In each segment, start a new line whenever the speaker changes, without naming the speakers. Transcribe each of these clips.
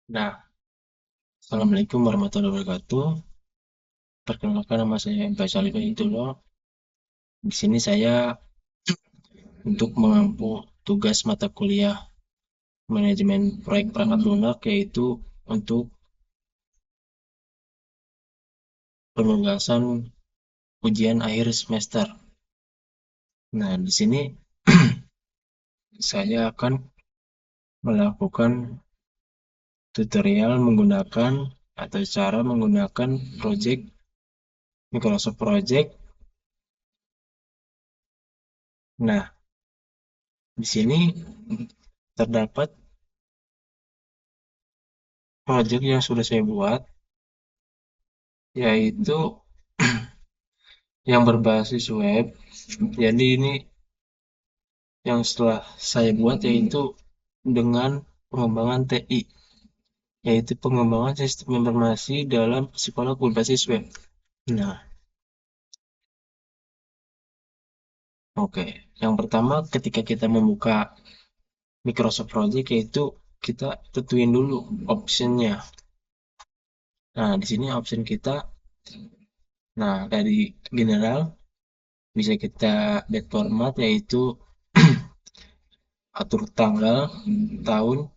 Nah, Assalamualaikum warahmatullahi wabarakatuh. Perkenalkan nama saya Faisal Hidayatullah. Di sini saya untuk mengampu tugas mata kuliah manajemen proyek perangkat lunak yaitu untuk penugasan ujian akhir semester. Nah, di sini saya akan melakukan tutorial menggunakan atau cara menggunakan project Microsoft Project. Nah, di sini terdapat project yang sudah saya buat yaitu yang berbasis web. Jadi ini yang setelah saya buat yaitu dengan pengembangan TI, yaitu pengembangan sistem informasi dalam psikolog berbasis web. Nah, oke. Yang pertama ketika kita membuka Microsoft Project yaitu kita tentuin dulu optionnya. Nah, di sini option kita, nah dari general bisa kita date format yaitu atur tanggal, tahun,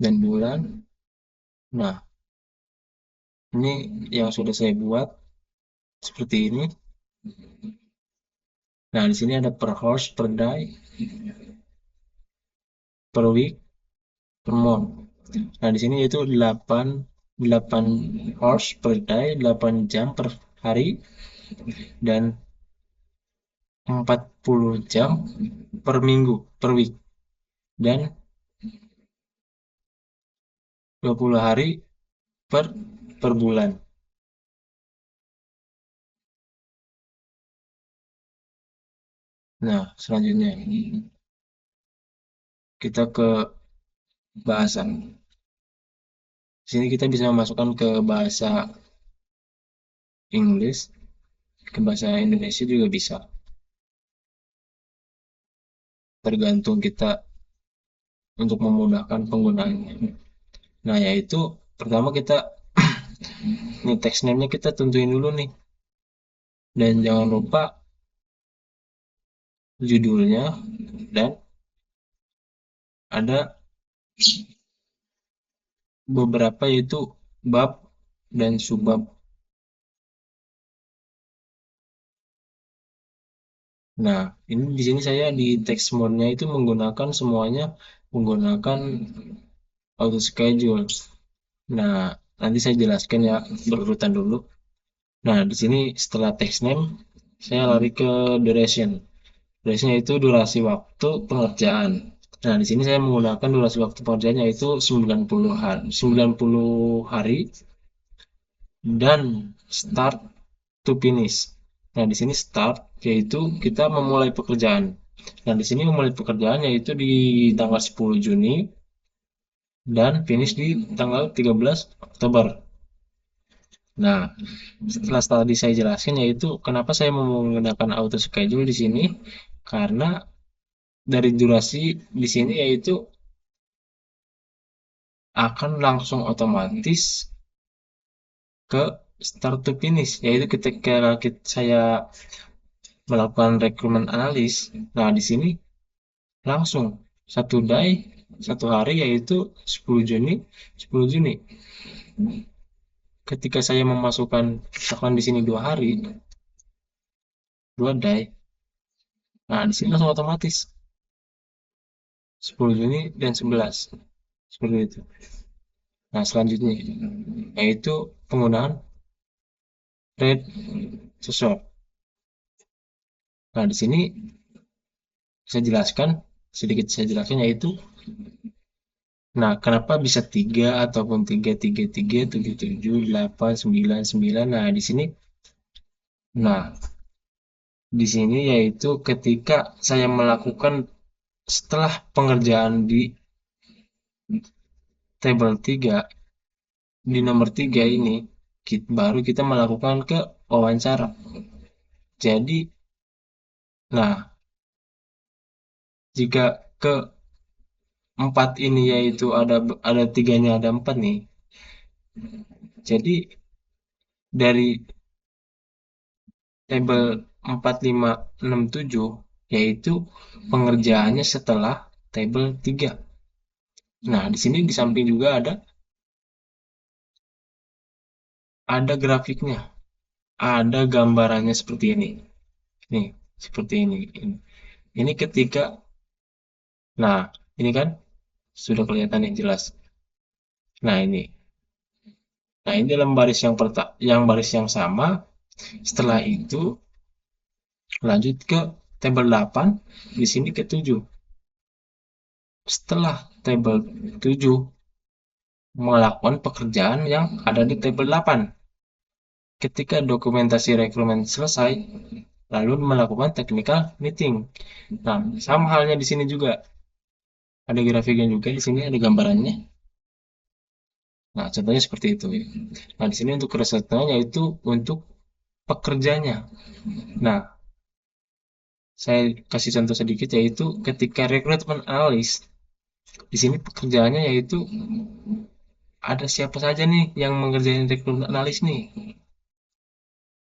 dan bulan. Nah, ini yang sudah saya buat seperti ini. Nah, di sini ada per horse, per day, per week, per month. Nah, di sini itu 8 horse per day, 8 jam per hari, dan 40 jam per minggu, per week, dan 20 hari per bulan. Nah, selanjutnya kita ke bahasa. Di sini kita bisa memasukkan ke bahasa Inggris, ke bahasa Indonesia juga bisa. Tergantung kita untuk memudahkan penggunaannya. Nah, yaitu pertama kita nih text name-nya kita tentuin dulu nih. Dan jangan lupa judulnya dan ada beberapa yaitu bab dan subbab. Nah, ini di sini saya di text mode-nya itu menggunakan semuanya menggunakan auto schedule. Nah, nanti saya jelaskan ya berurutan dulu. Nah, di sini setelah text name saya lari ke duration. Duration itu durasi waktu pengerjaan. Nah, di sini saya menggunakan durasi waktu pengerjaan yaitu 90 hari dan start to finish. Nah, di sini start yaitu kita memulai pekerjaan. Nah, di sini memulai pekerjaan yaitu di tanggal 10 Juni dan finish di tanggal 13 Oktober. Nah, setelah tadi saya jelaskan yaitu kenapa saya menggunakan auto schedule di sini karena dari durasi di sini yaitu akan langsung otomatis ke start to finish yaitu ketika saya melakukan rekrutmen analis. Nah, di sini langsung satu day satu hari yaitu 10 Juni 10 Juni. Ketika saya memasukkan misalkan di sini 2 hari, 2 day. Nah, di sini langsung otomatis 10 Juni dan 11 seperti itu. Nah, selanjutnya yaitu penggunaan read to short. Nah, di sini saya jelaskan sedikit saya jelaskan yaitu nah, kenapa bisa 3 ataupun 3 3 3 7 7 8 9 9. Nah, di sini nah, di sini yaitu ketika saya melakukan setelah pengerjaan di tabel 3 di nomor 3 ini baru kita melakukan ke wawancara. Jadi, nah, jika ke empat ini yaitu ada tiganya ada empat nih. Jadi dari tabel 4, 5, 6, 7 yaitu pengerjaannya setelah tabel 3. Nah, di sini di samping juga ada grafiknya, ada gambarannya seperti ini. Nih, seperti ini. Ini ketika, nah, ini kan sudah kelihatan yang jelas. Nah, ini. Nah, ini dalam baris yang sama. Setelah itu lanjut ke tabel 8, di sini ke 7. Setelah tabel 7 melakukan pekerjaan yang ada di tabel 8. Ketika dokumentasi rekrutmen selesai, lalu melakukan technical meeting. Nah, sama halnya di sini juga. Ada grafiknya juga di sini ada gambarannya. Nah, contohnya seperti itu ya. Nah, di sini untuk resultnya yaitu untuk pekerjanya. Nah, saya kasih contoh sedikit yaitu ketika rekrutmen analis, di sini pekerjaannya yaitu ada siapa saja nih yang mengerjakan rekrutmen analis nih.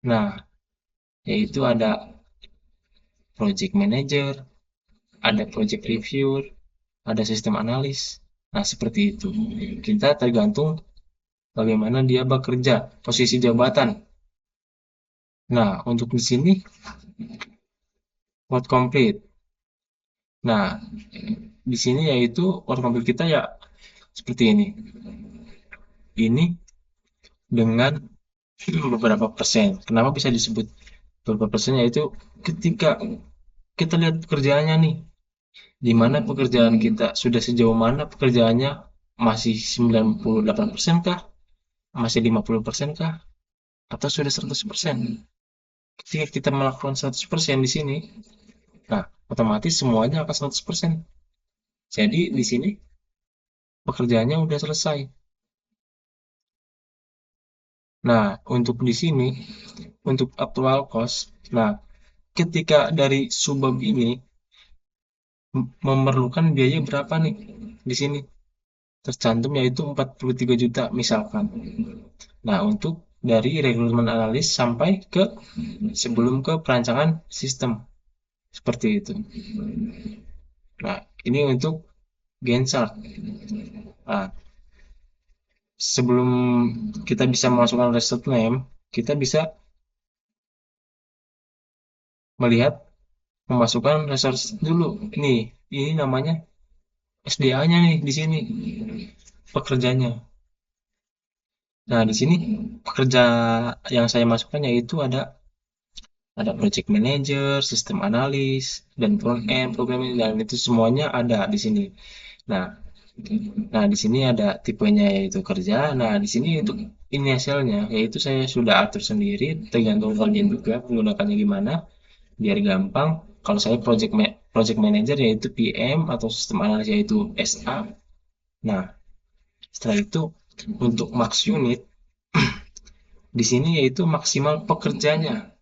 Nah, yaitu ada project manager, ada project reviewer, ada sistem analis. Nah, seperti itu. Kita tergantung bagaimana dia bekerja, posisi jabatan. Nah, untuk di sini word complete. Nah, di sini yaitu word complete kita ya seperti ini. Ini dengan beberapa persen. Kenapa bisa disebut beberapa persen? Yaitu ketika kita lihat pekerjaannya nih, di mana pekerjaan kita sudah sejauh mana pekerjaannya masih 98% kah? Masih 50% kah? Atau sudah 100%? Ketika kita melakukan 100% di sini, nah otomatis semuanya akan 100%. Jadi di sini pekerjaannya udah selesai. Nah, untuk di sini, untuk actual cost, nah ketika dari subbab ini memerlukan biaya berapa nih di sini? Tercantum yaitu 43 juta misalkan. Nah, untuk dari rekrutmen analis sampai ke sebelum ke perancangan sistem seperti itu. Nah, ini untuk Gensart. Nah, sebelum kita bisa memasukkan result name, kita bisa melihat memasukkan resource dulu. Ini namanya SDA-nya nih di sini pekerjanya. Nah, di sini pekerja yang saya masukkan yaitu ada project manager, sistem analis, dan front end programming dan itu semuanya ada di sini. Nah, nah di sini ada tipenya yaitu kerja. Nah, di sini untuk inisialnya yaitu saya sudah atur sendiri tergantung kalian juga menggunakannya gimana biar gampang. Kalau saya project manager yaitu PM atau sistem analis yaitu SA. Nah, setelah itu untuk max unit di sini yaitu maksimal pekerjanya.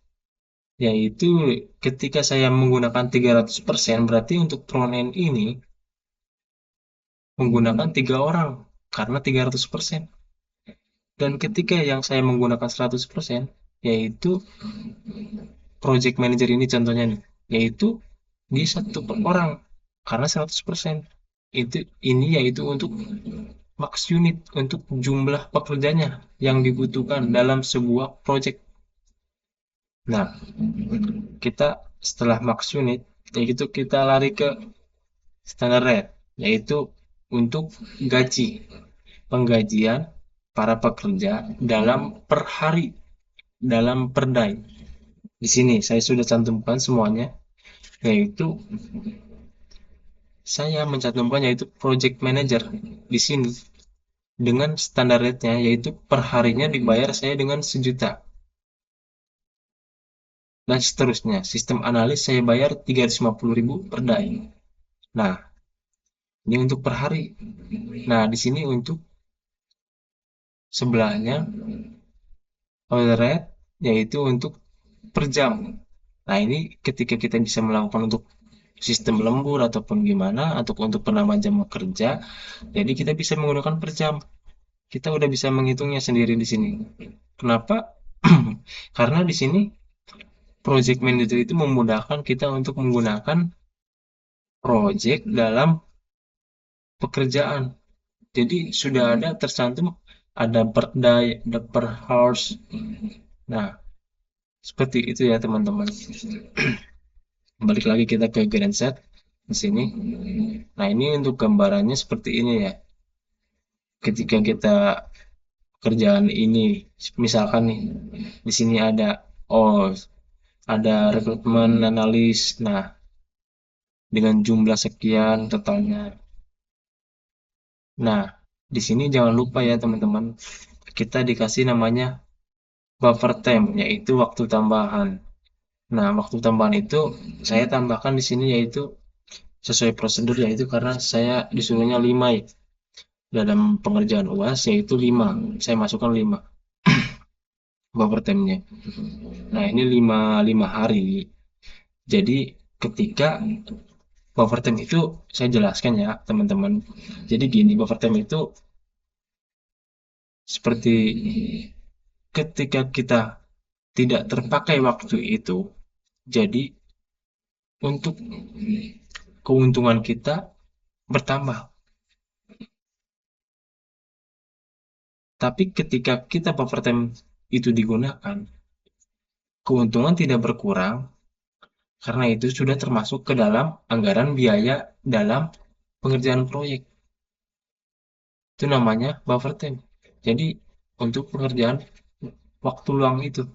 Yaitu ketika saya menggunakan 300% berarti untuk front end ini menggunakan 3 orang karena 300%. Dan ketika yang saya menggunakan 100% yaitu project manager ini contohnya nih, yaitu di satu orang karena 100%. Ini yaitu untuk max unit untuk jumlah pekerjanya yang dibutuhkan dalam sebuah project. Nah, kita setelah max unit yaitu kita lari ke standard rate yaitu untuk gaji penggajian para pekerja dalam per hari dalam per day. Di sini saya sudah cantumkan semuanya yaitu saya mencantumkan yaitu project manager di sini dengan standar rate-nya yaitu per harinya dibayar saya dengan 1 juta dan seterusnya. Sistem analis saya bayar 350.000 per day. Nah, ini untuk per hari. Nah, di sini untuk sebelahnya hourly rate yaitu untuk per jam. Nah, ini ketika kita bisa melakukan untuk sistem lembur ataupun gimana atau untuk penambahan jam kerja. Jadi kita bisa menggunakan per jam. Kita udah bisa menghitungnya sendiri di sini. Kenapa? Karena di sini project manager itu memudahkan kita untuk menggunakan project dalam pekerjaan. Jadi sudah ada tercantum ada per day, ada per hours. Nah, seperti itu ya teman-teman. Balik lagi kita ke Genset di sini. Nah, ini untuk gambarannya seperti ini ya. Ketika kita kerjaan ini, misalkan nih, di sini ada oh, ada rekrutmen analis. Nah, dengan jumlah sekian totalnya. Nah, di sini jangan lupa ya teman-teman, kita dikasih namanya buffer time, yaitu waktu tambahan. Nah, waktu tambahan itu saya tambahkan di sini yaitu sesuai prosedur, yaitu karena saya disuruhnya 5 ya. Dalam pengerjaan UAS yaitu 5. Saya masukkan 5 buffer time-nya. Nah, ini 5 hari. Jadi ketika buffer time itu saya jelaskan ya, teman-teman. Jadi gini, buffer time itu seperti ketika kita tidak terpakai waktu itu, jadi untuk keuntungan kita bertambah. Tapi ketika kita buffer time itu digunakan, keuntungan tidak berkurang karena itu sudah termasuk ke dalam anggaran biaya dalam pengerjaan proyek. Itu namanya buffer time. Jadi untuk pengerjaan waktu luang itu.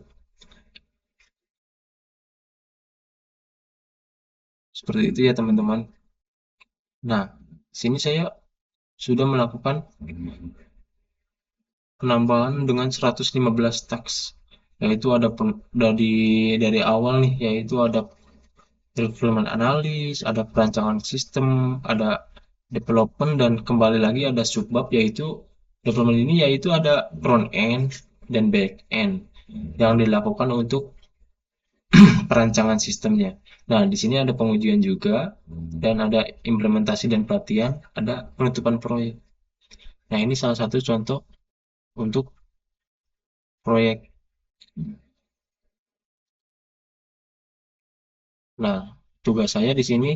Seperti itu ya teman-teman. Nah, sini saya sudah melakukan penambahan dengan 115 teks. Yaitu ada dari awal nih, yaitu ada development analis, ada perancangan sistem, ada development, dan kembali lagi ada subbab yaitu development ini yaitu ada front end dan back end yang dilakukan untuk perancangan sistemnya. Nah, di sini ada pengujian juga dan ada implementasi dan pelatihan, ada penutupan proyek. Nah, ini salah satu contoh untuk proyek. Nah, tugas saya di sini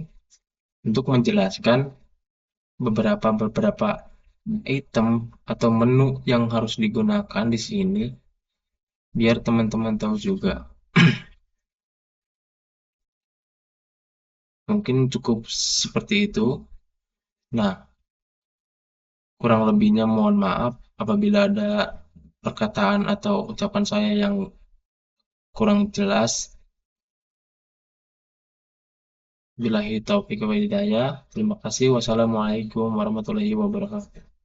untuk menjelaskan beberapa beberapa item atau menu yang harus digunakan di sini biar teman-teman tahu juga. Mungkin cukup seperti itu. Nah, kurang lebihnya mohon maaf apabila ada perkataan atau ucapan saya yang kurang jelas. Billahi taufiq wal hidayah. Terima kasih. Wassalamualaikum warahmatullahi wabarakatuh.